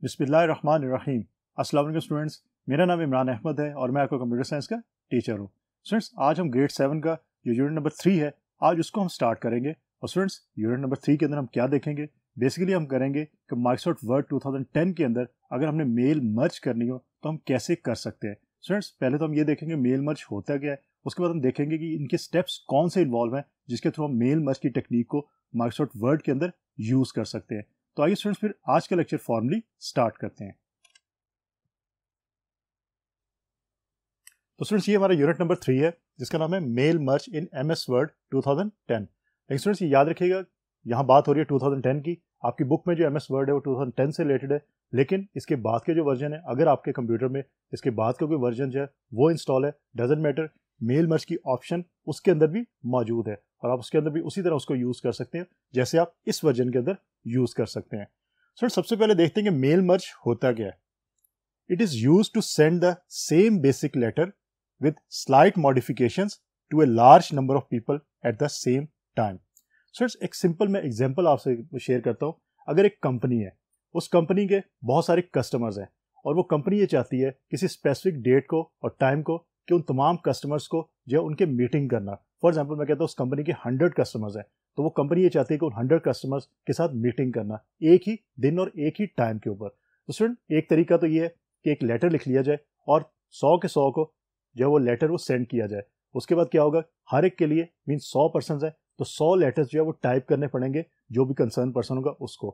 बिस्मिल्लाहिर्रहमानिर्रहीम। अस्सलाम वालेकुम स्टूडेंट्स, मेरा नाम इमरान अहमद है और मैं आपका कंप्यूटर साइंस का टीचर हूँ। स्टूडेंट्स, आज हम ग्रेड 7 का जो यूनिट नंबर 3 है, आज उसको हम स्टार्ट करेंगे। और स्टूडेंट्स, यूनिट नंबर 3 के अंदर हम क्या देखेंगे? बेसिकली हम करेंगे कि माइक्रोसॉफ्ट वर्ड 2010 के अंदर अगर हमने मेल मर्ज करनी हो तो हम कैसे कर सकते हैं। स्टूडेंट्स, पहले तो हम ये देखेंगे मेल मर्ज होता क्या है, उसके बाद हम देखेंगे कि इनके स्टेप्स कौन से इन्वॉल्व हैं जिसके थ्रू हम मेल मर्ज की टेक्निक को माइक्रोसॉफ्ट वर्ड के अंदर यूज़ कर सकते हैं। तो आइए स्टूडेंट्स, फिर आज का लेक्चर फॉर्मली स्टार्ट करते हैं। तो स्टूडेंट्स, ये हमारा यूनिट नंबर 3 है जिसका नाम है mail merge in MS Word 2010। लेकिन स्टूडेंट्स, ये याद रखिएगा, यहाँ बात हो रही है 2010 की। आपकी बुक में जो एमएस वर्ड है वो 2010 से रिलेटेड है, लेकिन इसके बाद के जो वर्जन है, अगर आपके कंप्यूटर में इसके बाद का कोई वर्जन जो है वो इंस्टॉल है, डजेंट मैटर, मेल मर्ज की ऑप्शन उसके अंदर भी मौजूद है और आप उसके अंदर भी उसी तरह उसको यूज़ कर सकते हैं जैसे आप इस वर्जन के अंदर यूज़ कर सकते हैं। स्टूडेंट्स, सबसे पहले देखते हैं कि मेल मर्ज होता क्या है। It is used to send the same basic letter with slight modifications to a large number of people at the same time. So एक सिंपल मैं एग्जांपल आपसे शेयर करता हूँ। अगर एक कंपनी है, उस कंपनी के बहुत सारे कस्टमर्स हैं और वो कंपनी ये चाहती है किसी स्पेसिफिक डेट को और टाइम को कि उन तमाम कस्टमर्स को जो है उनके मीटिंग करना। फॉर एग्जांपल मैं कहता हूँ उस कंपनी के 100 कस्टमर्स हैं, तो वो कंपनी ये चाहती है कि उन 100 कस्टमर्स के साथ मीटिंग करना एक ही दिन और एक ही टाइम के ऊपर। तो स्टूडेंट, एक तरीका तो ये है कि एक लेटर लिख लिया जाए और 100 के 100 को जो वो लेटर वो सेंड किया जाए। उसके बाद क्या होगा, हर एक के लिए मीन 100 पर्सन है तो 100 लेटर्स जो है वो टाइप करने पड़ेंगे जो भी कंसर्न पर्सन होगा उसको।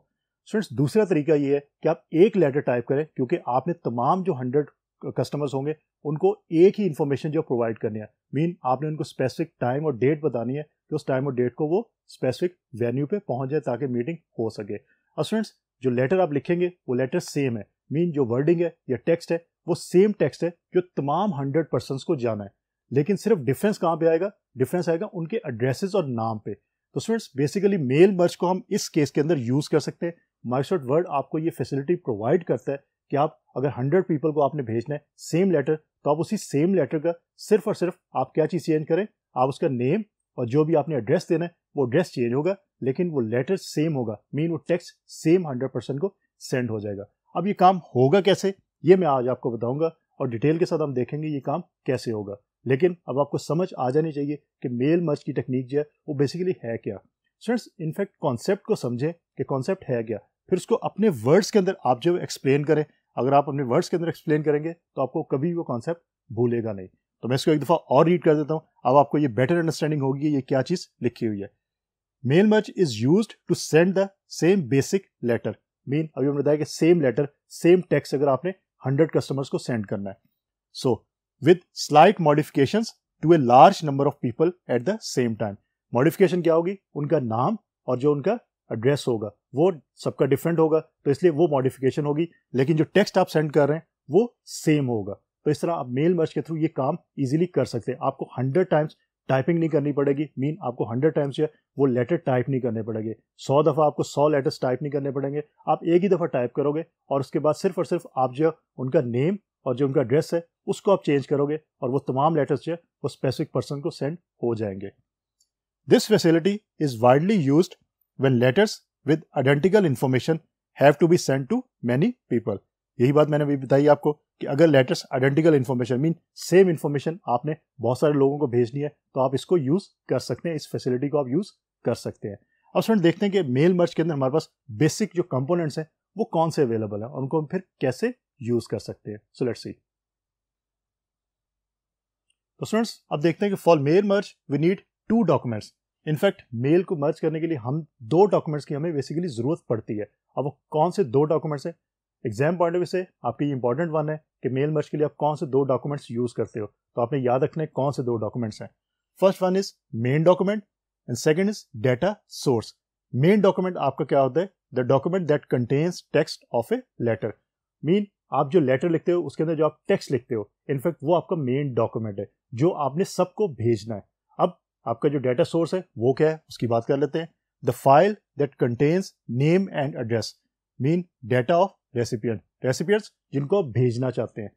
स्टूडेंट्स, दूसरा तरीका ये है कि आप एक लेटर टाइप करें, क्योंकि आपने तमाम जो 100 कस्टमर्स होंगे उनको एक ही इंफॉर्मेशन जो प्रोवाइड करनी है। मीन आपने उनको स्पेसिफिक टाइम और डेट बतानी है कि उस टाइम और डेट को वो स्पेसिफिक वेन्यू पे पहुंच जाए ताकि मीटिंग हो सके। और स्टूडेंट्स, जो लेटर आप लिखेंगे वो लेटर सेम है, मीन जो वर्डिंग है या टेक्स्ट है वो सेम टेक्स्ट है जो तमाम 100 पर्सन्स को जाना है, लेकिन सिर्फ डिफरेंस कहाँ पे आएगा? डिफरेंस आएगा उनके एड्रेसेस और नाम पे। तो स्टूडेंट्स, बेसिकली मेल मर्ज को हम इस केस के अंदर यूज कर सकते हैं। माइक्रोसॉफ्ट वर्ड आपको ये फैसिलिटी प्रोवाइड करता है कि आप अगर 100 पीपल को आपने भेजना है सेम लेटर, तो आप उसी सेम लेटर का सिर्फ और सिर्फ आप क्या चीज़ चेंज करें, आप उसका नेम और जो भी आपने एड्रेस देना है वो एड्रेस चेंज होगा, लेकिन वो लेटर सेम होगा, मीन वो टेक्स्ट सेम 100% को सेंड हो जाएगा। अब ये काम होगा कैसे, ये मैं आज आपको बताऊंगा और डिटेल के साथ हम देखेंगे ये काम कैसे होगा। लेकिन अब आपको समझ आ जानी चाहिए कि मेल मर्ज की टेक्निक जो है वो बेसिकली है क्या। स्टूडेंट्स, इनफैक्ट कॉन्सेप्ट को समझें कि कॉन्सेप्ट है क्या, फिर उसको अपने वर्ड्स के अंदर आप जो एक्सप्लेन करें। अगर आप अपने वर्ड्स के अंदर एक्सप्लेन करेंगे तो आपको कभी वो कॉन्सेप्ट भूलेगा नहीं। तो मैं इसको एक दफ़ा और रीड कर देता हूँ, अब आपको ये बेटर अंडरस्टैंडिंग होगी ये क्या चीज़ लिखी हुई है। Mail merge is used to send the same basic letter. Mean अभी हमने बताया कि सेम लेटर सेम टेक्स्ट अगर आपने 100 कस्टमर्स को सेंड करना है, so with slight modifications to a large number of people at the same time. Modification क्या होगी? उनका नाम और जो उनका एड्रेस होगा वो सबका डिफरेंट होगा, तो इसलिए वो मॉडिफिकेशन होगी, लेकिन जो टेक्स्ट आप सेंड कर रहे हैं वो सेम होगा। तो इस तरह आप मेल मर्ज के थ्रू ये काम इजीली कर सकते हैं। आपको 100 टाइम्स टाइपिंग नहीं करनी पड़ेगी, मीन आपको 100 टाइम्स जो है वो लेटर टाइप नहीं करने पड़ेंगे। 100 दफ़ा आपको 100 लेटर्स टाइप नहीं करने पड़ेंगे, आप एक ही दफ़ा टाइप करोगे और उसके बाद सिर्फ और सिर्फ आप जो उनका नेम और जो उनका एड्रेस है उसको आप चेंज करोगे और वो तमाम लेटर्स जो है वो स्पेसिफिक पर्सन को सेंड हो जाएंगे। This facility is widely used when letters with identical information have to be send to many people. यही बात मैंने अभी बताई आपको कि अगर letters identical information mean same information आपने बहुत सारे लोगों को भेजनी है तो आप इसको यूज कर सकते हैं, इस फैसिलिटी को आप यूज कर सकते हैं। अब स्टूडेंट, देखते हैं कि मेल मर्ज के अंदर हमारे पास बेसिक जो कंपोनेंट्स हैं वो कौन से अवेलेबल हैं और उनको हम फिर कैसे यूज कर सकते हैं। So let's see. तो स्टूडेंट्स, अब देखते हैं कि for mail merge we need 2 documents. In fact mail को मर्ज करने के लिए हम 2 डॉक्यूमेंट्स की हमें बेसिकली जरूरत पड़ती है। अब वो कौन से 2 डॉक्यूमेंट्स हैं? एग्जाम पॉइंट ऑफ व्यू से आपकी इंपॉर्टेंट वन है कि मेल मर्ज के लिए आप कौन से 2 डॉक्यूमेंट्स यूज करते हो, तो आपने याद रखना है कौन से 2 डॉक्यूमेंट्स हैं। First one is main document and second is data source. Main document आपका क्या होता है? The document that contains text of a letter. Mean आप जो लेटर लिखते हो उसके अंदर जो आप टेक्स्ट लिखते हो, इनफैक्ट वो आपका मेन डॉक्यूमेंट है जो आपने सबको भेजना है। अब आपका जो डेटा सोर्स है वो क्या है उसकी बात कर लेते हैं। The file that contains name and address, mean data of recipients जिनको आप भेजना चाहते हैं।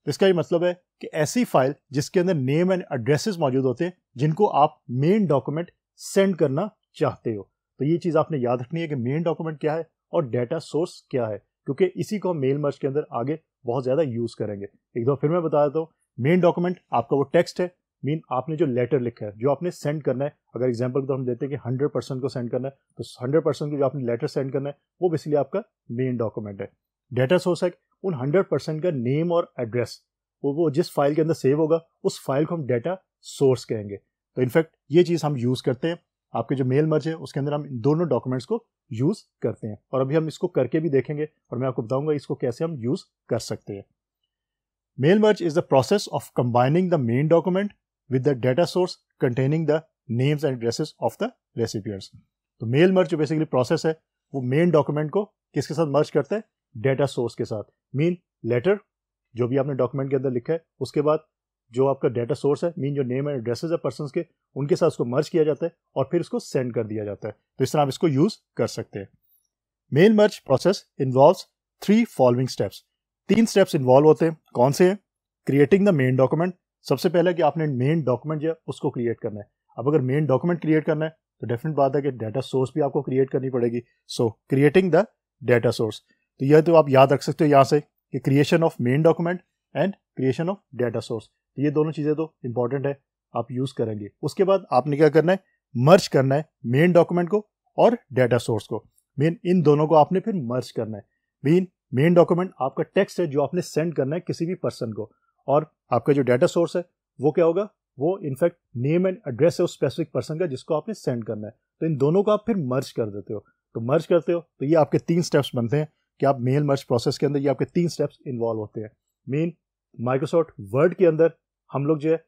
तो इसका ये मतलब है कि ऐसी फाइल जिसके अंदर नेम एंड एड्रेसेस मौजूद होते हैं जिनको आप मेन डॉक्यूमेंट सेंड करना चाहते हो। तो ये चीज़ आपने याद रखनी है कि मेन डॉक्यूमेंट क्या है और डेटा सोर्स क्या है। क्योंकि इसी को हम मेल मर्ज के अंदर आगे बहुत ज़्यादा यूज़ करेंगे। एक दो फिर मैं बता देता हूँ, मेन डॉक्यूमेंट आपका वो टेक्स्ट है, मीन आपने जो लेटर लिखा है, जो आपने सेंड करना है। अगर एग्जांपल तो हम देते हैं कि 100% को सेंड करना है, तो 100% को जो आपने लेटर सेंड करना है वो बेसिकली आपका मेन डॉक्यूमेंट है। डेटा सोर्स है, उन 100% का नेम और एड्रेस वो जिस फाइल के अंदर सेव होगा उस फाइल को हम डेटा सोर्स कहेंगे। तो इनफैक्ट ये चीज़ हम यूज़ करते हैं, आपके जो मेल मर्ज है उसके अंदर हम इन दोनों डॉक्यूमेंट्स को यूज़ करते हैं, और अभी हम इसको करके भी देखेंगे और मैं आपको बताऊंगा इसको कैसे हम यूज़ कर सकते हैं। Mail merge is the process of combining the main document with the data source containing the names and addresses of the recipients. तो मेल मर्ज जो बेसिकली प्रोसेस है वो मेन डॉक्यूमेंट को किसके साथ मर्ज करता है, डेटा सोर्स के साथ। मीन लेटर जो भी आपने डॉक्यूमेंट के अंदर लिखा है, उसके बाद जो आपका डेटा सोर्स है, मीन जो नेम एंड एड्रेसेस है पर्सन्स के, उनके साथ उसको मर्ज किया जाता है और फिर उसको सेंड कर दिया जाता है। तो इस तरह आप इसको यूज कर सकते हैं। Mail merge process involves 3 following steps. 3 steps involve होते हैं। कौन से हैं? Creating the main document. सबसे पहले कि आपने मेन डॉक्यूमेंट जो है उसको क्रिएट करना है। अब अगर मेन डॉक्यूमेंट क्रिएट करना है तो डेफिनेट बात है कि डेटा सोर्स भी आपको क्रिएट करनी पड़ेगी। सो क्रिएटिंग द डेटा सोर्स, तो यह तो आप याद रख सकते हो यहाँ से कि creation of main document and creation of data source, तो ये दोनों चीज़ें तो इंपॉर्टेंट है, आप यूज़ करेंगे। उसके बाद आपने क्या करना है, मर्ज करना है मेन डॉक्यूमेंट को और डेटा सोर्स को। मेन इन दोनों को आपने फिर मर्ज करना है। मेन डॉक्यूमेंट आपका टेक्स्ट है जो आपने सेंड करना है किसी भी पर्सन को, और आपका जो डेटा सोर्स है वो क्या होगा, वो इनफैक्ट नेम एंड एड्रेस है उस स्पेसिफिक पर्सन का जिसको आपने सेंड करना है। तो इन दोनों को आप फिर मर्ज कर देते हो। तो मर्ज करते हो तो ये आपके 3 स्टेप्स बनते हैं कि आप मेल मर्ज प्रोसेस के अंदर ये आपके 3 स्टेप्स इन्वॉल्व होते हैं। मेन माइक्रोसॉफ्ट वर्ड के अंदर हम लोग जो है,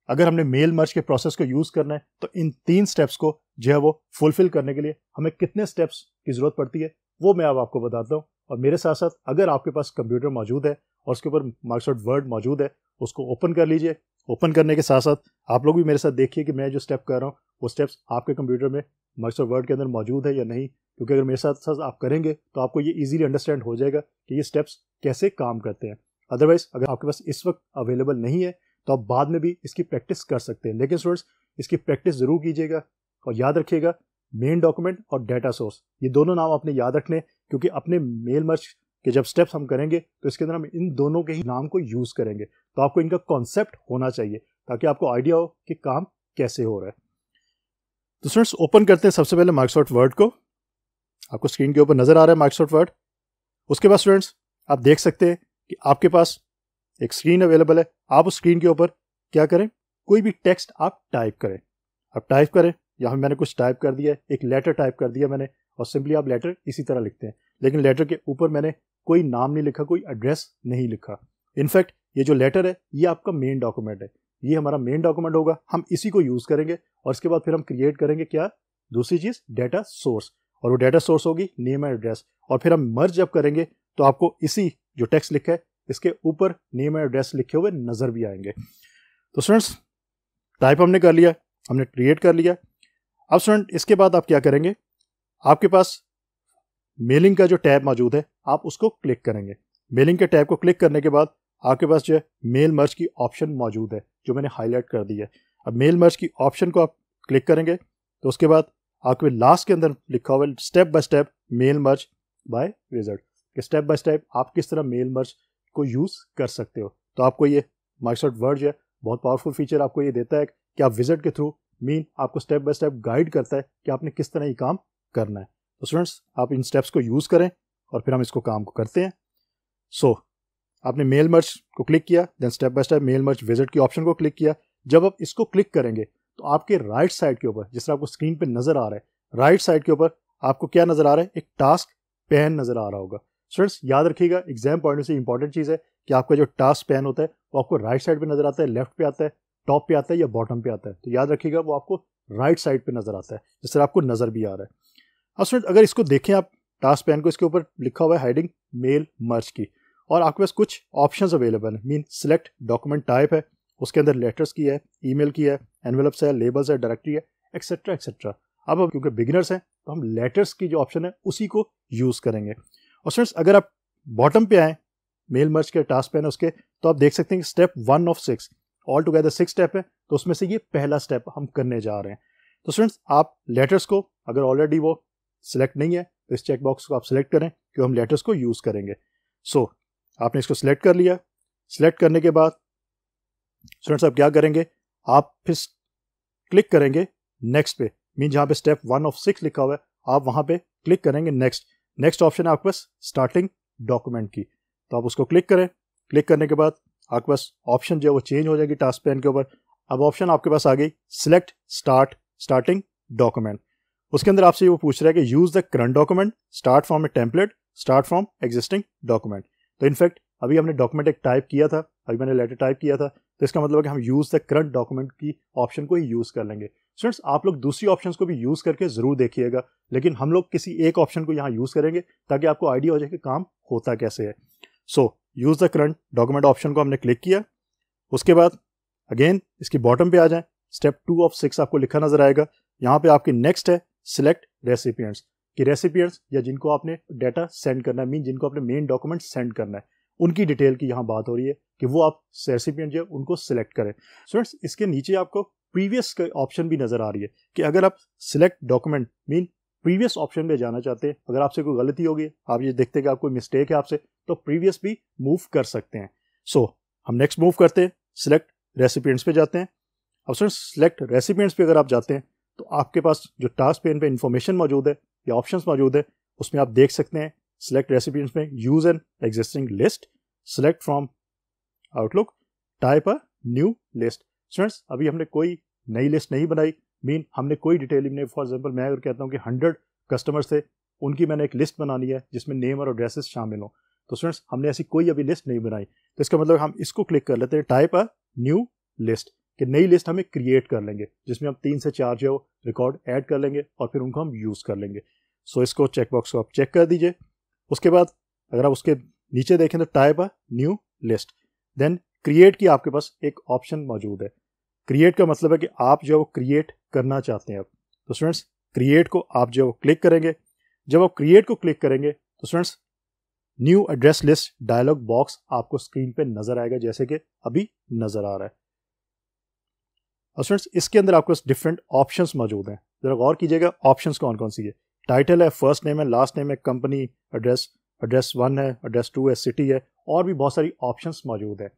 अगर हमने मेल मर्ज के प्रोसेस को यूज करना है तो इन 3 स्टेप्स को जो है वो फुलफिल करने के लिए हमें कितने स्टेप्स की जरूरत पड़ती है वो मैं अब आपको बताता हूँ। और मेरे साथ साथ अगर आपके पास कंप्यूटर मौजूद है और उसके ऊपर माइक्रोसॉफ्ट वर्ड मौजूद है, उसको ओपन कर लीजिए। ओपन करने के साथ साथ आप लोग भी मेरे साथ देखिए कि मैं जो स्टेप कर रहा हूँ वो स्टेप्स आपके कंप्यूटर में माइक्रोसॉफ्ट वर्ड के अंदर मौजूद है या नहीं, क्योंकि अगर मेरे साथ साथ आप करेंगे तो आपको ये इजीली अंडरस्टैंड हो जाएगा कि ये स्टेप्स कैसे काम करते हैं। अदरवाइज अगर आपके पास इस वक्त अवेलेबल नहीं है तो आप बाद में भी इसकी प्रैक्टिस कर सकते हैं, लेकिन स्टूडेंट्स इसकी प्रैक्टिस जरूर कीजिएगा और याद रखिएगा मेन डॉक्यूमेंट और डेटा सोर्स, ये दोनों नाम आपने याद रखने, क्योंकि अपने मेल मर्ज के जब स्टेप्स हम करेंगे तो इसके अंदर हम इन दोनों के ही नाम को यूज करेंगे। तो आपको इनका कॉन्सेप्ट होना चाहिए ताकि आपको आइडिया हो कि काम कैसे हो रहा है। तो स्टूडेंट्स ओपन करते हैं सबसे पहले माइक्रोसॉफ्ट वर्ड को। आपको स्क्रीन के ऊपर नजर आ रहा है माइक्रोसॉफ्ट वर्ड। उसके बाद स्टूडेंट्स आप देख सकते हैं कि आपके पास एक स्क्रीन अवेलेबल है। आप उस स्क्रीन के ऊपर क्या करें, कोई भी टेक्स्ट आप टाइप करें। आप टाइप करें, यहाँ मैंने कुछ टाइप कर दिया है, एक लेटर टाइप कर दिया मैंने, और सिंपली आप लेटर इसी तरह लिखते हैं, लेकिन लेटर के ऊपर मैंने कोई नाम नहीं लिखा, कोई एड्रेस नहीं लिखा। इनफैक्ट ये जो लेटर है ये आपका मेन डॉक्यूमेंट है, ये हमारा मेन डॉक्यूमेंट होगा, हम इसी को यूज करेंगे। और इसके बाद फिर हम क्रिएट करेंगे क्या, दूसरी चीज डेटा सोर्स, और वो डेटा सोर्स होगी नेम एंड एड्रेस। और फिर हम मर्ज जब करेंगे तो आपको इसी जो टेक्स्ट लिखा है इसके ऊपर नेम एंड एड्रेस लिखे हुए नजर भी आएंगे। तो स्टूडेंट्स टाइप हमने कर लिया, हमने क्रिएट कर लिया। अब स्टूडेंट इसके बाद आप क्या करेंगे, आपके पास मेलिंग का जो टैब मौजूद है आप उसको क्लिक करेंगे। मेलिंग के टैब को क्लिक करने के बाद आपके पास जो है मेल मर्ज की ऑप्शन मौजूद है जो मैंने हाईलाइट कर दी है। अब मेल मर्ज की ऑप्शन को आप क्लिक करेंगे तो उसके बाद आपके लास्ट के अंदर लिखा हुआ है step by step mail merge by wizard, कि स्टेप बाय स्टेप आप किस तरह मेल मर्ज को यूज कर सकते हो। तो आपको ये माइक्रोसॉफ्ट वर्ड जो है बहुत पावरफुल फीचर आपको ये देता है कि आप विजिट के थ्रू आपको स्टेप बाय स्टेप गाइड करता है कि आपने किस तरह ये काम करना है। तो स्टूडेंट्स आप इन स्टेप्स को यूज करें और फिर हम इसको काम को करते हैं। सो आपने मेल मर्ज को क्लिक किया, then step by step mail merge wizard की ऑप्शन को क्लिक किया। जब आप इसको क्लिक करेंगे तो आपके राइट साइड के ऊपर, जिस तरह आपको स्क्रीन पे नजर आ रहा है, राइट साइड के ऊपर आपको क्या नजर आ रहा है, एक टास्क पैन नजर आ रहा होगा। स्टूडेंट्स याद रखिएगा एग्जाम पॉइंट से इंपॉर्टेंट चीज है कि आपका जो टास्क पैन होता है वो आपको राइट साइड पे नजर आता है, लेफ्ट पे आता है, टॉप पे आता है या बॉटम पे आता है। तो याद रखिएगा वो आपको राइट साइड पे नजर आता है, जिस तरह आपको नजर भी आ रहा है। अब स्टूडेंट अगर इसको देखें आप टास्क पैन को, इसके ऊपर लिखा हुआ है हेडिंग मेल मर्ज की, और आपके पास कुछ ऑप्शंस अवेलेबल है। सिलेक्ट डॉक्यूमेंट टाइप है, उसके अंदर लेटर्स की है, ईमेल की है, एनवेलप्स है, लेबल्स है, डायरेक्टरी है, एक्सेट्रा एक्सेट्रा। अब क्योंकि बिगिनर्स हैं तो हम लेटर्स की जो ऑप्शन है उसी को यूज करेंगे। और स्टूडेंट्स अगर आप बॉटम पे आए मेल मर्ज के टास्क पैन उसके, तो आप देख सकते हैं कि step 1 of 6, all together 6 step है, तो उसमें से ये पहला स्टेप हम करने जा रहे हैं। तो स्टूडेंट्स आप लेटर्स को अगर ऑलरेडी वो सिलेक्ट नहीं है तो इस चेक बॉक्स को आप सिलेक्ट करें कि हम लेटर्स को यूज़ करेंगे। सो आपने इसको सिलेक्ट कर लिया। सिलेक्ट करने के बाद स्टूडेंट्स आप क्या करेंगे, आप फिर क्लिक करेंगे नेक्स्ट पे, मीन जहाँ पे स्टेप 1 ऑफ 6 लिखा हुआ है आप वहाँ पे क्लिक करेंगे नेक्स्ट। नेक्स्ट ऑप्शन है आपके पास स्टार्टिंग डॉक्यूमेंट की, तो आप उसको क्लिक करें। क्लिक करने के बाद आपके पास ऑप्शन जो है वो चेंज हो जाएगी टास्क पैन के ऊपर। अब ऑप्शन आपके पास आ गई सिलेक्ट स्टार्टिंग डॉक्यूमेंट। उसके अंदर आपसे वो पूछ रहा है कि use the current document, start from A template, start from existing document. तो इनफैक्ट अभी हमने डॉक्यूमेंट एक टाइप किया था, अभी मैंने लेटर टाइप किया था, तो इसका मतलब है कि हम यूज द करंट डॉक्यूमेंट की ऑप्शन को ही यूज कर लेंगे। स्टूडेंट्स आप लोग दूसरी ऑप्शंस को भी यूज करके जरूर देखिएगा, लेकिन हम लोग किसी एक ऑप्शन को यहाँ यूज करेंगे ताकि आपको आइडिया हो जाए कि काम होता कैसे है। So use the current document option को हमने क्लिक किया। उसके बाद अगेन इसकी बॉटम पे आ जाए, स्टेप 2 ऑफ 6 आपको लिखा नजर आएगा। यहाँ पे आपकी नेक्स्ट है सिलेक्ट रेसिपिएंट्स, कि रेसिपिएंट्स या जिनको आपने डाटा सेंड करना है, मीन जिनको आपने मेन डॉक्यूमेंट सेंड करना है, उनकी डिटेल की यहाँ बात हो रही है कि वो आप रेसिपिएंट जो उनको सिलेक्ट करें। स्टूडेंट्स इसके नीचे आपको प्रीवियस का ऑप्शन भी नजर आ रही है कि अगर आप select document mean previous option में जाना चाहते हैं, अगर आपसे कोई गलती होगी, आप ये देखते हैं कि आपको मिस्टेक है आपसे, तो प्रीवियस भी मूव कर सकते हैं। सो हम नेक्स्ट मूव करते हैं, सिलेक्ट रेसिपिएंट्स पे जाते हैं। अब स्टूडेंट्स सिलेक्ट रेसिपिएंट्स पे अगर आप जाते हैं तो आपके पास जो टास्क पेन पे इंफॉर्मेशन मौजूद है या ऑप्शंस मौजूद है, उसमें आप देख सकते हैं सिलेक्ट रेसिपिएंट्स में use an existing list, select from outlook, type a new list. Students अभी हमने कोई नई लिस्ट नहीं बनाई, मीन हमने कोई डिटेल नहीं। फॉर एग्जांपल मैं अगर कहता हूँ कि 100 कस्टमर्स थे, उनकी मैंने एक लिस्ट बनानी है जिसमें नेम और एड्रेसेस शामिल हो, तो स्टूडेंट्स हमने ऐसी कोई अभी लिस्ट नहीं बनाई। तो इसका मतलब हम इसको क्लिक कर लेते हैं टाइप अ न्यू लिस्ट, कि नई लिस्ट हमें क्रिएट कर लेंगे जिसमें हम 3 से 4 जो रिकॉर्ड ऐड कर लेंगे और फिर उनको हम यूज़ कर लेंगे। सो इसको चेकबॉक्स को आप चेक कर दीजिए। उसके बाद अगर आप उसके नीचे देखें तो type a new list, then create की आपके पास एक ऑप्शन मौजूद है। क्रिएट का मतलब है कि आप जो क्रिएट करना चाहते हैं अब, तो स्टूडेंट्स क्रिएट को आप जो क्लिक करेंगे। जब आप क्रिएट को क्लिक करेंगे तो students new address list dialog box आपको स्क्रीन पे नजर आएगा जैसे कि अभी नजर आ रहा है। और स्टूडेंट्स इसके अंदर आपको डिफरेंट ऑप्शंस मौजूद हैं, जरा गौर कीजिएगा ऑप्शंस कौन कौन सी है। टाइटल है, फर्स्ट नेम है, लास्ट नेम है, कंपनी, एड्रेस, एड्रेस 1 है, एड्रेस 2 है, सिटी है, और भी बहुत सारी ऑप्शंस मौजूद है।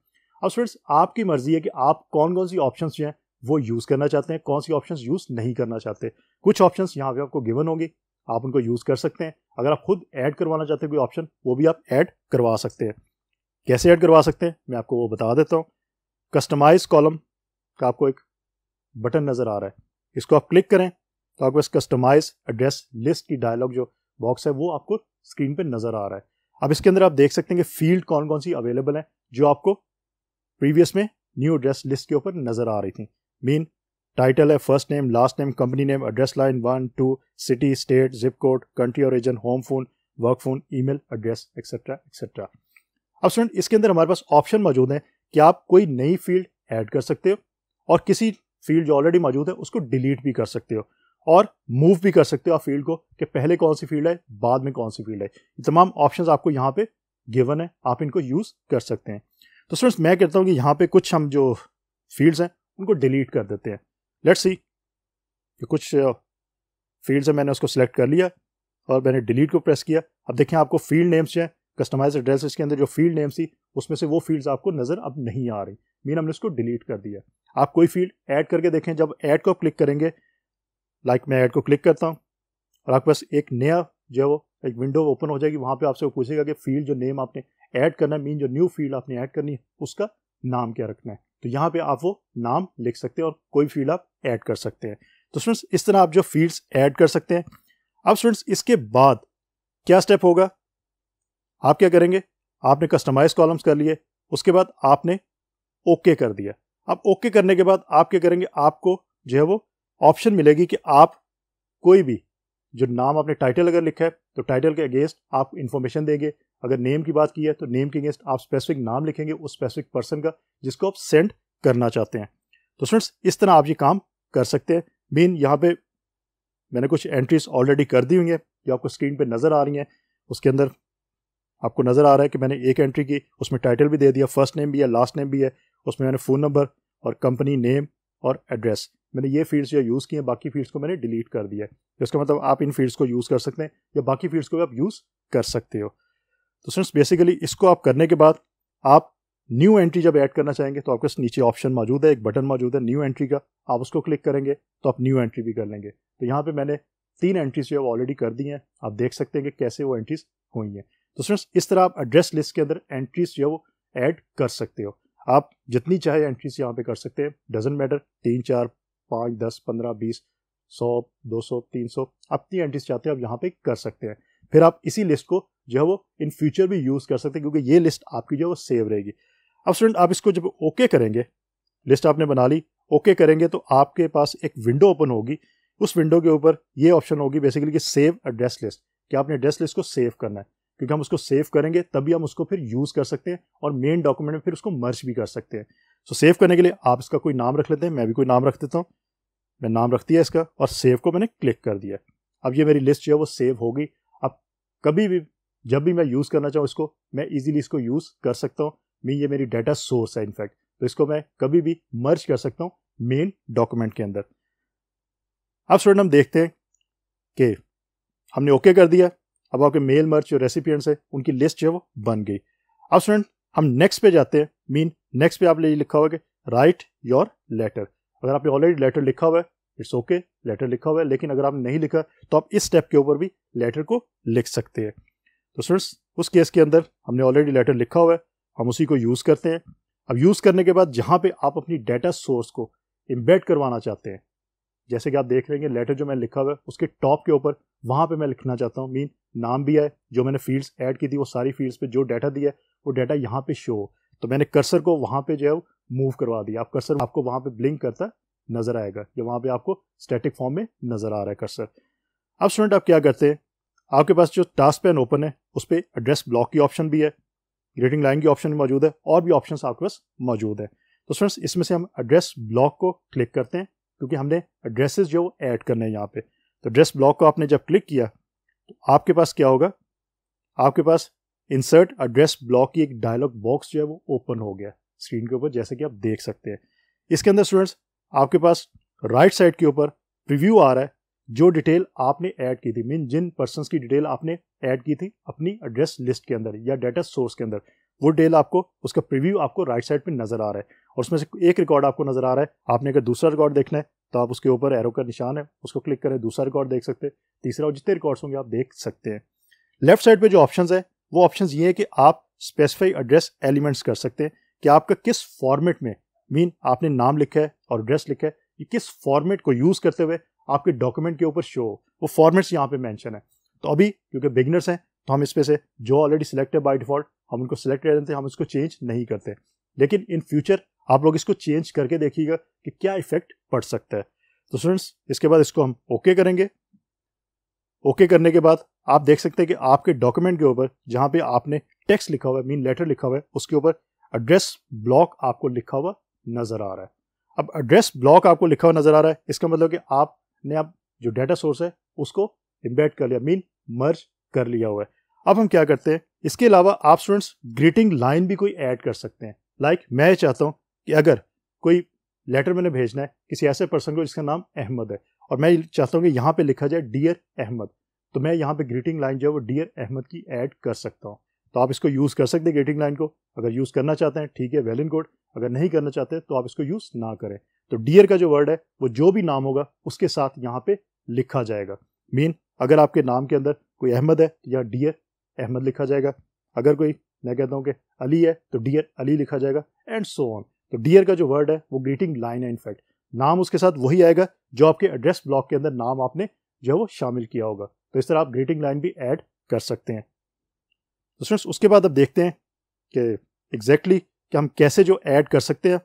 अब स्टूडेंट्स आपकी मर्जी है कि आप कौन कौन सी ऑप्शंस जो हैं वो यूज़ करना चाहते हैं, कौन सी ऑप्शंस यूज़ नहीं करना चाहते। कुछ ऑप्शंस यहाँ पे आपको गिवन होंगी, आप उनको यूज़ कर सकते हैं। अगर आप खुद ऐड करवाना चाहते हैं कोई ऑप्शन, वो भी आप ऐड करवा सकते हैं। कैसे ऐड करवा सकते हैं मैं आपको वो बता देता हूँ। कस्टमाइज कॉलम का आपको एक बटन नज़र आ रहा है, इसको आप क्लिक करें तो आपको कस्टमाइज एड्रेस लिस्ट की डायलॉग जो बॉक्स है वो आपको स्क्रीन पे नज़र आ रहा है। अब इसके अंदर आप देख सकते हैं कि फील्ड कौन कौन सी अवेलेबल है जो आपको प्रीवियस में न्यू एड्रेस लिस्ट के ऊपर नज़र आ रही थी। मीन टाइटल है, first name, last name, company name, address line 1 2, city, state, zip code, country origin, home phone, work phone, email address, etcetera etcetera. अब स्टूडेंट इसके अंदर हमारे पास ऑप्शन मौजूद है कि आप कोई नई फील्ड ऐड कर सकते हो और किसी फील्ड जो ऑलरेडी मौजूद है उसको डिलीट भी कर सकते हो और मूव भी कर सकते हो आप फील्ड को, कि पहले कौन सी फील्ड है बाद में कौन सी फील्ड है। ये तमाम ऑप्शंस आपको यहाँ पे गिवन है, आप इनको यूज कर सकते हैं। तो स्टूडेंट्स मैं कहता हूँ कि यहाँ पे कुछ हम जो फील्ड्स हैं उनको डिलीट कर देते हैं। लेट्स सी कि कुछ फील्ड्स है, मैंने उसको सिलेक्ट कर लिया और मैंने डिलीट को प्रेस किया। अब देखें आपको फील्ड नेम्स जो है कस्टमाइज एड्रेस के अंदर जो फील्ड नेम्स थी उसमें से वो फील्ड्स आपको नजर अब नहीं आ रही, मीन हमने उसको डिलीट कर दिया। आप कोई फील्ड ऐड करके देखें, जब ऐड को क्लिक करेंगे, लाइक मैं ऐड को क्लिक करता हूँ और आपके पास एक नया जो है वो एक विंडो ओपन हो जाएगी। वहाँ पे आपसे वो पूछेगा कि फील्ड जो नेम आपने ऐड करना है, मीन जो न्यू फील्ड आपने ऐड करनी है उसका नाम क्या रखना है। तो यहाँ पे आप वो नाम लिख सकते हैं और कोई फील्ड आप ऐड कर सकते हैं। तो स्टूडेंट्स इस तरह आप जो फील्ड्स ऐड कर सकते हैं। अब स्टूडेंट्स इसके बाद क्या स्टेप होगा, आप क्या करेंगे, आपने कस्टमाइज कॉलम्स कर लिए, उसके बाद आपने ओके कर दिया। अब ओके करने के बाद आप क्या करेंगे, आपको जो है वो ऑप्शन मिलेगी कि आप कोई भी जो नाम आपने टाइटल अगर लिखा है तो टाइटल के अगेंस्ट आप इंफॉर्मेशन देंगे। अगर नेम की बात की है तो नेम के अगेंस्ट आप स्पेसिफिक नाम लिखेंगे उस स्पेसिफिक पर्सन का जिसको आप सेंड करना चाहते हैं। तो स्टूडेंट्स इस तरह आप ये काम कर सकते हैं। मीन यहाँ पे मैंने कुछ एंट्रीज ऑलरेडी कर दी हुई हैं जो आपको स्क्रीन पे नज़र आ रही हैं। उसके अंदर आपको नज़र आ रहा है कि मैंने एक एंट्री की, उसमें टाइटल भी दे दिया, फर्स्ट नेम भी है, लास्ट नेम भी है, उसमें मैंने फ़ोन नंबर और कंपनी नेम और एड्रेस मैंने ये फील्ड्स जो यूज़ किए हैं, बाकी फील्ड्स को मैंने डिलीट कर दिया है। तो इसका मतलब आप इन फील्ड्स को यूज़ कर सकते हैं या बाकी फील्ड्स को भी आप यूज़ कर सकते हो। तो स्टूडेंट्स बेसिकली इसको आप करने के बाद आप न्यू एंट्री जब ऐड करना चाहेंगे तो आपके पास नीचे ऑप्शन मौजूद है, एक बटन मौजूद है न्यू एंट्री का, आप उसको क्लिक करेंगे तो आप न्यू एंट्री भी कर लेंगे। तो यहाँ पे मैंने 3 एंट्रीज जो है ऑलरेडी कर दी हैं, आप देख सकते हैं कि कैसे वो एंट्रीज हुई हैं। तो स्टूडेंट्स इस तरह आप एड्रेस लिस्ट के अंदर एंट्रीज जो है वो ऐड कर सकते हो। आप जितनी चाहे एंट्रीज यहाँ पे कर सकते हैं, डजंट मैटर, 3, 4, 5, 10, 15, 20, 100, 200, 300, अपनी एंट्रीज चाहते हैं आप यहाँ पे कर सकते हैं। फिर आप इसी लिस्ट को जो है वो इन फ्यूचर भी यूज़ कर सकते हैं, क्योंकि ये लिस्ट आपकी जो है वो सेव रहेगी। अब स्टूडेंट आप इसको जब ओके करेंगे, लिस्ट आपने बना ली, ओके करेंगे तो आपके पास एक विंडो ओपन होगी। उस विंडो के ऊपर ये ऑप्शन होगी बेसिकली कि सेव एड्रेस लिस्ट, कि आपने एड्रेस लिस्ट को सेव करना है, क्योंकि हम उसको सेव करेंगे तभी हम उसको फिर यूज़ कर सकते हैं और मेन डॉक्यूमेंट में फिर उसको मर्ज भी कर सकते हैं। सो सेव करने के लिए आप इसका कोई नाम रख लेते हैं, मैं भी कोई नाम रख देता हूँ। मैं नाम रख दिया इसका और सेव को मैंने क्लिक कर दिया। अब ये मेरी लिस्ट जो है वो सेव होगी। अब कभी भी जब भी मैं यूज़ करना चाहूँ इसको, मैं इजीली इसको यूज़ कर सकता हूँ। ये मेरी डाटा सोर्स है इनफैक्ट, तो इसको मैं कभी भी मर्ज कर सकता हूँ मेन डॉक्यूमेंट के अंदर। अब स्टूडेंट हम देखते हैं कि हमने ओके कर दिया। अब आपके मेल मर्ज जो रेसिपिएंट्स है उनकी लिस्ट जो है वो बन गई। अब स्टूडेंट हम नेक्स्ट पे जाते हैं। नेक्स्ट पे आपने लिखा हुआ है कि राइट योर लेटर। अगर आपने ऑलरेडी लेटर लिखा हुआ है इट्स ओके, लेटर लिखा हुआ है, लेकिन अगर आपने नहीं लिखा तो आप इस स्टेप के ऊपर भी लेटर को लिख सकते हैं। तो स्टूडेंट्स उस केस के अंदर हमने ऑलरेडी लेटर लिखा हुआ है, हम उसी को यूज़ करते हैं। अब यूज़ करने के बाद जहाँ पे आप अपनी डाटा सोर्स को इम्बेड करवाना चाहते हैं, जैसे कि आप देख रहे हैं लेटर जो मैंने लिखा हुआ है उसके टॉप के ऊपर वहाँ पे मैं लिखना चाहता हूँ नाम भी है, जो मैंने फील्ड्स ऐड की थी वो सारी फील्ड्स पे जो डाटा दिया है वो डाटा यहाँ पे शो हो। तो मैंने कर्सर को वहाँ पे जो है मूव करवा दिया। आप कर्सर आपको वहाँ पे ब्लिंक करता नजर आएगा, या वहाँ पे आपको स्टैटिक फॉर्म में नजर आ रहा है कर्सर। अब स्टूडेंट आप क्या करते हैं, आपके पास जो टास्क पैन ओपन है उस पर एड्रेस ब्लॉक की ऑप्शन भी है, ग्रीटिंग लाइन की ऑप्शन भी मौजूद है, और भी ऑप्शंस आपके पास मौजूद है। तो फ्रेंड्स इसमें से हम एड्रेस ब्लॉक को क्लिक करते हैं, क्योंकि हमने एड्रेसेस जो ऐड करने हैं यहाँ पे। तो एड्रेस ब्लॉक को आपने जब क्लिक किया तो आपके पास क्या होगा, आपके पास इंसर्ट एड्रेस ब्लॉक की एक डायलॉग बॉक्स जो है वो ओपन हो गया स्क्रीन के ऊपर, जैसे कि आप देख सकते हैं। इसके अंदर स्टूडेंट्स आपके पास राइट साइड के ऊपर प्रीव्यू आ रहा है, जो डिटेल आपने ऐड की थी, जिन पर्सन्स की डिटेल आपने ऐड की थी अपनी एड्रेस लिस्ट के अंदर या डाटा सोर्स के अंदर, वो डिटेल आपको उसका प्रीव्यू आपको राइट साइड पे नजर आ रहा है। और उसमें से एक रिकॉर्ड आपको नजर आ रहा है। आपने अगर दूसरा रिकॉर्ड देखना है तो आप उसके ऊपर एरो का निशान है उसको क्लिक करें, दूसरा रिकॉर्ड देख सकते हैं, तीसरा, और जितने रिकॉर्ड्स होंगे आप देख सकते हैं। लेफ्ट साइड पे जो ऑप्शंस है वो ऑप्शंस ये है कि आप स्पेसिफाई एड्रेस एलिमेंट्स कर सकते हैं कि आपका किस फॉर्मेट में आपने नाम लिखा है और एड्रेस लिखा है, ये किस फॉर्मेट को यूज करते हुए आपके डॉक्यूमेंट के ऊपर शो हो, वो फॉर्मेट्स यहाँ पे मेंशन है। तो अभी क्योंकि बिगिनर्स हैं तो हम इसमें से जो ऑलरेडी सिलेक्ट है बाय डिफॉल्ट हम उनको सिलेक्ट कर देते हैं, हम इसको चेंज नहीं करते। लेकिन इन फ्यूचर आप लोग इसको चेंज करके देखिएगा कि क्या इफेक्ट पड़ सकता है। तो स्टूडेंट्स इसके बाद इसको हम ओके करेंगे। ओके करने के बाद आप देख सकते हैं कि आपके डॉक्यूमेंट के ऊपर जहां पे आपने टेक्स्ट लिखा हुआ है, लेटर लिखा हुआ है, उसके ऊपर एड्रेस ब्लॉक आपको लिखा हुआ नजर आ रहा है। अब एड्रेस ब्लॉक आपको लिखा हुआ नजर आ रहा है, इसका मतलब कि आपने अब जो डाटा सोर्स है उसको इम्बेड कर लिया, मर्ज कर लिया हुआ है। अब हम क्या करते हैं, इसके अलावा आप स्टूडेंट्स ग्रीटिंग लाइन भी कोई ऐड कर सकते हैं। लाइक मैं चाहता हूं कि अगर कोई लेटर मैंने भेजना है किसी ऐसे पर्सन को जिसका नाम अहमद है, और मैं चाहता हूं कि यहाँ पे लिखा जाए डियर अहमद, तो मैं यहाँ पे ग्रीटिंग लाइन जो है वो डियर अहमद की ऐड कर सकता हूँ। तो आप इसको यूज कर सकते हैं ग्रीटिंग लाइन को, अगर यूज करना चाहते हैं ठीक है, वेल एंड गुड, अगर नहीं करना चाहते तो आप इसको यूज ना करें। तो डियर का जो वर्ड है वो जो भी नाम होगा उसके साथ यहाँ पे लिखा जाएगा। अगर आपके नाम के अंदर कोई अहमद है तो यहाँ डियर अहमद लिखा जाएगा, अगर कोई मैं कहता हूँ कि अली है तो डियर अली लिखा जाएगा, एंड सो ऑन। तो डियर का जो वर्ड है वो ग्रीटिंग लाइन है, इनफैक्ट नाम उसके साथ वही आएगा जो आपके एड्रेस ब्लॉक के अंदर नाम आपने जो है वो शामिल किया होगा। तो इस तरह आप ग्रीटिंग लाइन भी ऐड कर सकते हैं। तो स्टूडेंट्स उसके बाद अब देखते हैं कि एग्जैक्टली कि हम कैसे जो ऐड कर सकते हैं।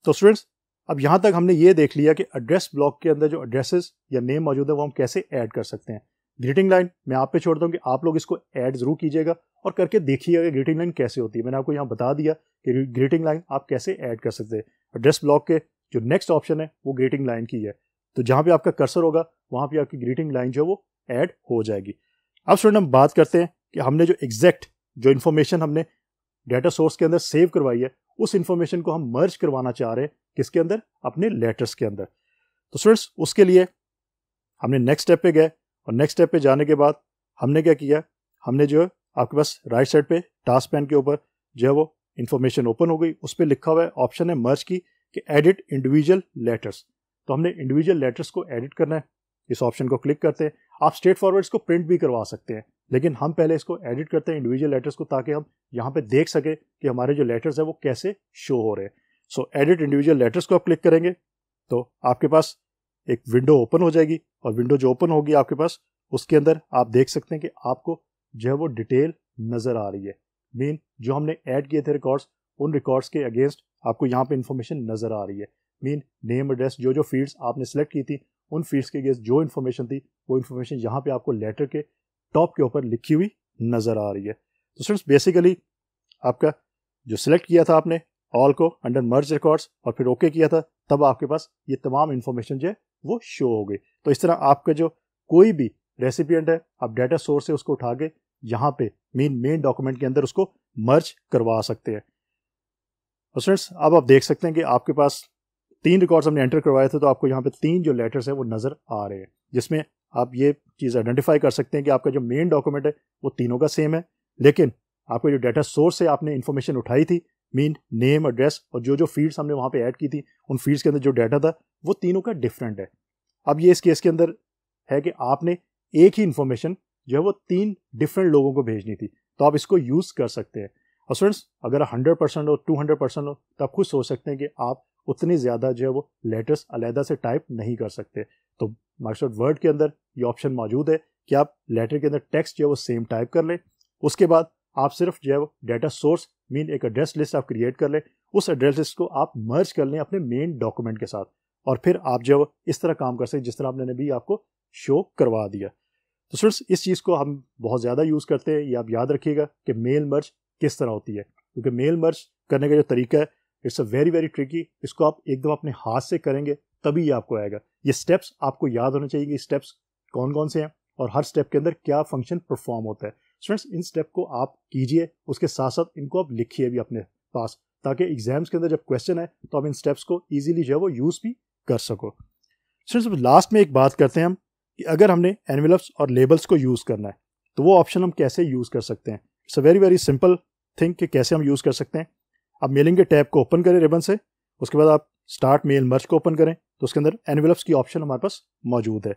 तो स्टूडेंट्स अब यहाँ तक हमने ये देख लिया कि एड्रेस ब्लॉक के अंदर जो एड्रेसेस या नेम मौजूद है वो हम कैसे ऐड कर सकते हैं। ग्रीटिंग लाइन मैं आप पे छोड़ता हूँ कि आप लोग इसको ऐड जरूर कीजिएगा और करके देखिएगा कि ग्रीटिंग लाइन कैसे होती है। मैंने आपको यहाँ बता दिया कि ग्रीटिंग लाइन आप कैसे ऐड कर सकते हैं। एड्रेस ब्लॉक के जो नेक्स्ट ऑप्शन है वो ग्रीटिंग लाइन की है, तो जहाँ पे आपका कर्सर होगा वहाँ पे आपकी ग्रीटिंग लाइन जो है वो ऐड हो जाएगी। अब स्टूडेंट हम बात करते हैं कि हमने जो एग्जैक्ट जो इन्फॉर्मेशन हमने डाटा सोर्स के अंदर सेव करवाई है उस इंफॉर्मेशन को हम मर्ज करवाना चाह रहे हैं किसके अंदर, अपने लेटर्स के अंदर। तो स्टूडेंट्स उसके लिए हमने नेक्स्ट स्टेप पे गए और नेक्स्ट स्टेप पे जाने के बाद हमने क्या किया, हमने जो है आपके पास राइट साइड पे टास्क पैन के ऊपर जो है वो इंफॉर्मेशन ओपन हो गई, उस पर लिखा हुआ है ऑप्शन है मर्ज की कि एडिट इंडिविजुअल लेटर्स। तो हमने इंडिविजुअल लेटर्स को एडिट करना है, इस ऑप्शन को क्लिक करते हैं। आप स्ट्रेट फॉरवर्ड इसको प्रिंट भी करवा सकते हैं, लेकिन हम पहले इसको एडिट करते हैं इंडिविजुअल लेटर्स को, ताकि हम यहाँ पे देख सके कि हमारे जो लेटर्स है वो कैसे शो हो रहे हैं। सो एडिट इंडिविजुअल लेटर्स को आप क्लिक करेंगे तो आपके पास एक विंडो ओपन हो जाएगी, और विंडो जो ओपन होगी आपके पास, उसके अंदर आप देख सकते हैं कि आपको जो है वो डिटेल नजर आ रही है। मीन जो हमने ऐड किए थे रिकॉर्ड्स, उन रिकॉर्ड्स के अगेंस्ट आपको यहाँ पे इंफॉर्मेशन नजर आ रही है। मीन नेम, एड्रेस, जो फील्ड्स आपने सेलेक्ट की थी, उन फील्ड्स के अगेंस्ट जो इन्फॉर्मेशन थी वो इन्फॉर्मेशन यहाँ पे आपको लेटर के टॉप के ऊपर लिखी हुई नजर आ रही है। तो स्टूडेंट्स बेसिकली आपका जो सिलेक्ट किया था आपने ऑल को अंडर मर्ज रिकॉर्ड्स और फिर ओके किया था, तब आपके पास ये तमाम इन्फॉर्मेशन जो है वो शो हो गई। तो इस तरह आपका जो कोई भी रेसिपिएंट है, आप डाटा सोर्स से उसको उठा के यहाँ पे मेन डॉक्यूमेंट के अंदर उसको मर्ज करवा सकते हैं। तो स्टूडेंट्स अब आप देख सकते हैं कि आपके पास 3 रिकॉर्ड्स हमने एंटर करवाए थे, तो आपको यहाँ पे 3 जो लेटर्स हैं वो नजर आ रहे हैं, जिसमें आप ये चीज़ आइडेंटिफाई कर सकते हैं कि आपका जो मेन डॉक्यूमेंट है वो तीनों का सेम है, लेकिन आपको जो डाटा सोर्स से आपने इन्फॉर्मेशन उठाई थी, मीन नेम, एड्रेस और जो फील्ड्स हमने वहाँ पे ऐड की थी, उन फील्ड्स के अंदर जो डाटा था वो तीनों का डिफरेंट है। अब ये इस केस के अंदर है कि आपने एक ही इन्फॉर्मेशन जो है वो 3 डिफरेंट लोगों को भेजनी थी, तो आप इसको यूज़ कर सकते हैं। और स्टूडेंट्स अगर 100% हो, 200% हो, तो आप खुद सोच सकते हैं कि आप उतनी ज़्यादा जो है वो लेटर्स अलहदा से टाइप नहीं कर सकते। तो माइक्रोसॉफ्ट वर्ड के अंदर ये ऑप्शन मौजूद है कि आप लेटर के अंदर टेक्स्ट जो है वो सेम टाइप कर लें। उसके बाद आप सिर्फ जो है वो डाटा सोर्स मीन एक एड्रेस लिस्ट आप क्रिएट कर लें, उस एड्रेस लिस्ट को आप मर्ज कर लें अपने मेन डॉक्यूमेंट के साथ, और फिर आप जो है इस तरह काम कर सकते जिस तरह आपने भी आपको शो करवा दिया। तो स्टूडेंट्स इस चीज़ को हम बहुत ज़्यादा यूज़ करते हैं, ये आप याद रखिएगा कि मेल मर्ज किस तरह होती है, क्योंकि मेल मर्ज करने का जो तरीका है it's a very very tricky. इसको आप एकदम अपने हाथ से करेंगे तभी ये आपको आएगा। ये स्टेप्स आपको याद होने चाहिए कि स्टेप्स कौन कौन से हैं और हर स्टेप के अंदर क्या फंक्शन परफॉर्म होता है। स्टूडेंट्स इन स्टेप को आप कीजिए, उसके साथ साथ इनको आप लिखिए भी अपने पास, ताकि एग्जाम्स के अंदर जब क्वेश्चन है तो आप इन स्टेप्स को ईजिली जो है वो यूज़ भी कर सको। स्टूडेंट्स लास्ट में एक बात करते हैं हम कि अगर हमने एनवेलप्स और लेबल्स को यूज़ करना है तो वो ऑप्शन हम कैसे यूज़ कर सकते हैं। It's a very very simple thing कि कैसे हम यूज़ कर सकते हैं। आप मेलिंग के टैब को ओपन करें रिबन से, उसके बाद आप स्टार्ट मेल मर्ज को ओपन करें, तो उसके अंदर एनवेलप्स की ऑप्शन हमारे पास मौजूद है।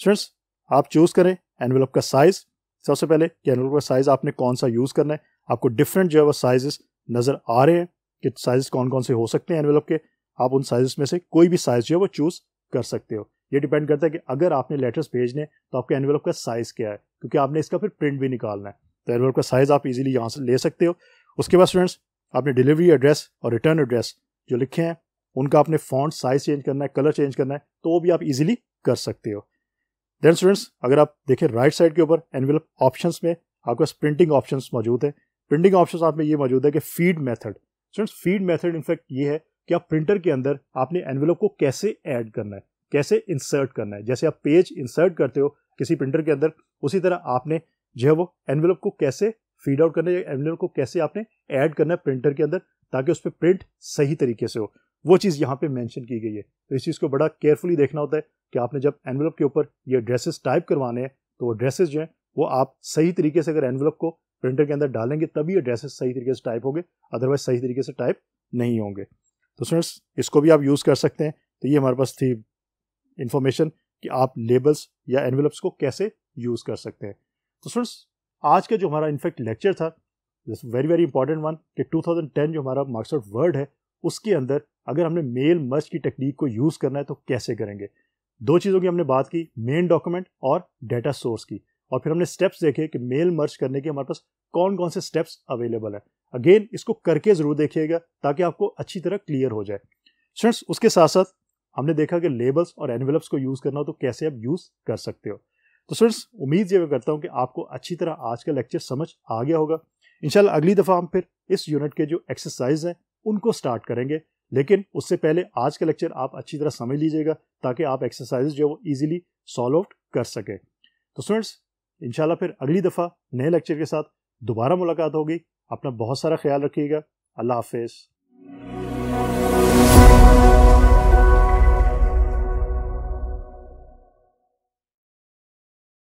स्टूडेंट्स आप चूज़ करें एनवेलप का साइज़, सबसे पहले कि एनवेलप का साइज़ आपने कौन सा यूज़ करना है। आपको डिफरेंट जो है वो साइजेस नज़र आ रहे हैं कि साइज कौन कौन से हो सकते हैं एनवेलप के, आप उन साइजेस में से कोई भी साइज़ जो है वो चूज़ कर सकते हो। ये डिपेंड करता है कि अगर आपने लेटर्स भेजने तो आपके एनवेलप का साइज़ क्या है, क्योंकि आपने इसका फिर प्रिंट भी निकालना है। तो एनवेलप का साइज़ आप इजीली यहाँ से ले सकते हो। उसके बाद स्टूडेंट्स आपने डिलीवरी एड्रेस और रिटर्न एड्रेस जो लिखे हैं उनका आपने फॉन्ट साइज चेंज करना है, कलर चेंज करना है, तो वो भी आप इजीली कर सकते हो। देन स्टूडेंट्स अगर आप देखें राइट साइड के ऊपर एनवेलप ऑप्शंस में आपके पास प्रिंटिंग ऑप्शंस मौजूद है। प्रिंटिंग ऑप्शंस आप में ये मौजूद है कि feed method. Students feed method in fact ये है कि आप प्रिंटर के अंदर आपने एनवेलप को कैसे ऐड करना है, कैसे इंसर्ट करना है। जैसे आप पेज इंसर्ट करते हो किसी प्रिंटर के अंदर, उसी तरह आपने जो है वो एनवेलप को कैसे फीड आउट करना है, एनवेलप को कैसे आपने ऐड करना है प्रिंटर के अंदर, ताकि उस पर प्रिंट सही तरीके से हो। वो चीज़ यहाँ पे मेंशन की गई है। तो इस चीज़ को बड़ा केयरफुली देखना होता है कि आपने जब एनवेलप के ऊपर ये एड्रेसेस टाइप करवाने हैं तो वो एड्रेसेस जो हैं वो आप सही तरीके से अगर एनवेलप को प्रिंटर के अंदर डालेंगे तभी एड्रेसेस सही तरीके से टाइप होंगे, अदरवाइज सही तरीके से टाइप नहीं होंगे। तो स्टूडेंट्स इसको भी आप यूज़ कर सकते हैं। तो ये हमारे पास थी इंफॉर्मेशन कि आप लेबल्स या एनवेलप्स को कैसे यूज़ कर सकते हैं। तो स्टूडेंट्स आज का जो हमारा इनफैक्ट लेक्चर था वेरी वेरी इंपॉर्टेंट वन कि 2010 जो हमारा माइक्रोसॉफ्ट वर्ड है उसके अंदर अगर हमने मेल मर्ज की टेक्निक को यूज़ करना है तो कैसे करेंगे। 2 चीज़ों की हमने बात की, मेन डॉक्यूमेंट और डाटा सोर्स की, और फिर हमने स्टेप्स देखे कि मेल मर्ज करने के हमारे पास कौन कौन से स्टेप्स अवेलेबल है। अगेन इसको करके ज़रूर देखिएगा ताकि आपको अच्छी तरह क्लियर हो जाए। स्टूडेंट्स उसके साथ साथ हमने देखा कि लेबल्स और एनवेलप्स को यूज़ करना हो तो कैसे आप यूज़ कर सकते हो। तो स्टूडेंट्स उम्मीद ये करता हूँ कि आपको अच्छी तरह आज का लेक्चर समझ आ गया होगा। इंशाल्लाह अगली दफ़ा हम फिर इस यूनिट के जो एक्सरसाइज हैं उनको स्टार्ट करेंगे, लेकिन उससे पहले आज का लेक्चर आप अच्छी तरह समझ लीजिएगा ताकि आप एक्सरसाइज जो वो ईजिली सॉल्व आउट कर सकें। तो स्टूडेंट्स इंशाल्लाह फिर अगली दफ़ा नए लेक्चर के साथ दोबारा मुलाकात होगी। अपना बहुत सारा ख्याल रखिएगा। अल्लाह हाफिज़। है।